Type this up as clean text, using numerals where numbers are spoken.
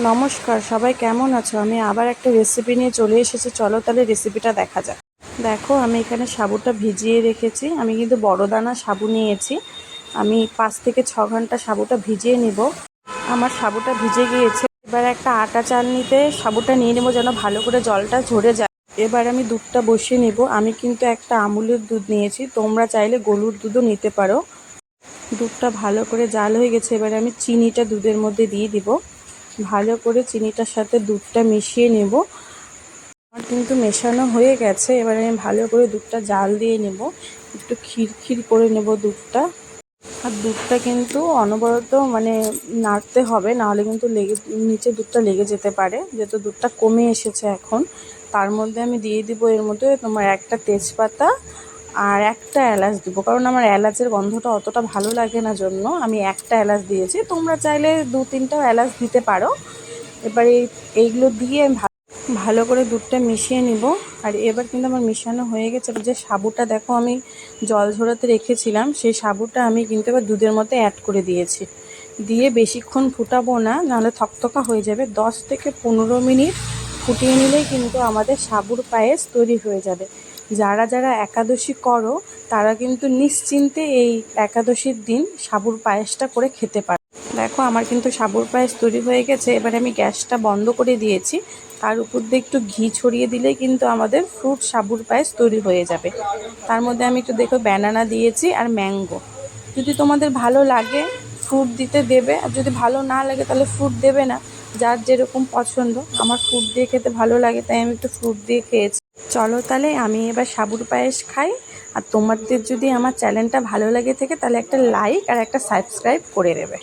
নমস্কার, সবাই কেমন আছো? আমি আবার একটা রেসিপি নিয়ে চলে এসেছি। চলো তাহলে রেসিপিটা দেখা যাক। দেখো, আমি এখানে সাবুটা ভিজিয়ে রেখেছি। আমি কিন্তু বড় দানা সাবু নিয়েছি। আমি 5 থেকে 6 ঘন্টা সাবুটা ভিজিয়ে নিব। আমার সাবুটা ভিজে গিয়েছে। এবার একটা আটা চালনিতে সাবুটা নিয়ে নেবো যেন ভালো করে জলটা ঝরে যায়। এবার আমি দুধটা বসিয়ে নেব। আমি কিন্তু একটা আমুলের দুধ নিয়েছি, তোমরা চাইলে গরুর দুধও নিতে পারো। দুধটা ভালো করে জাল হয়ে গেছে। এবারে আমি চিনিটা দুধের মধ্যে দিয়ে দিব। ভালো করে চিনিটার সাথে দুধটা মিশিয়ে নেব। আমার কিন্তু মেশানো হয়ে গেছে। এবারে আমি ভালো করে দুধটা জাল দিয়ে নেব, একটু ক্ষীর করে নেব দুধটা। আর দুধটা কিন্তু অনবরত নাড়তে হবে, নাহলে কিন্তু নিচে দুধটা লেগে যেতে পারে। যেহেতু দুধটা কমে এসেছে এখন, তার মধ্যে আমি দিয়ে দিব এর মধ্যে তোমার একটা তেজপাতা আর একটা এলাচ দিব। কারণ আমার এলাচের গন্ধটা অতটা ভালো লাগে না, জন্য আমি একটা এলাচ দিয়েছি। তোমরা চাইলে 2-3টাও এলাচ দিতে পারো। এবারে এইগুলো দিয়ে ভালো করে দুধটা মিশিয়ে নিব। আর এবার কিন্তু আমার মিশানো হয়ে গেছে। যে সাবুটা দেখো আমি জল ঝরাতে রেখেছিলাম, সেই সাবুটা আমি কিন্তু এবার দুধের মধ্যে অ্যাড করে দিয়েছি। দিয়ে বেশিক্ষণ ফুটাবো না, নাহলে থকথকা হয়ে যাবে। 10 থেকে 15 মিনিট ফুটিয়ে নিলেই কিন্তু আমাদের সাবুর পায়েস তৈরি হয়ে যাবে। যারা যারা একাদশী করো তারা কিন্তু নিশ্চিন্তে এই একাদশীর দিন সাবুর পায়েসটা করে খেতে পারে। দেখো, আমার কিন্তু সাবুর পায়েস তৈরি হয়ে গেছে। এবারে আমি গ্যাসটা বন্ধ করে দিয়েছি। তার উপর দিয়ে একটু ঘি ছড়িয়ে দিলেই কিন্তু আমাদের ফ্রুট সাবুর পায়েস তৈরি হয়ে যাবে। তার মধ্যে আমি একটু দেখো ব্যানানা দিয়েছি আর ম্যাঙ্গো। যদি তোমাদের ভালো লাগে ফ্রুট দিতে দেবে, আর যদি ভালো না লাগে তাহলে ফ্রুট দেবে না। যার যেরকম পছন্দ। আমার ফ্রুট দিয়ে খেতে ভালো লাগে, তাই আমি একটু ফ্রুট দিয়ে খেয়েছি। চলো তাহলে আমি এবার সাবুর পায়েস খাই। আর তোমাদের যদি আমার চ্যানেলটা ভালো লাগে থাকে তাহলে একটা লাইক আর একটা সাবস্ক্রাইব করে দেবে।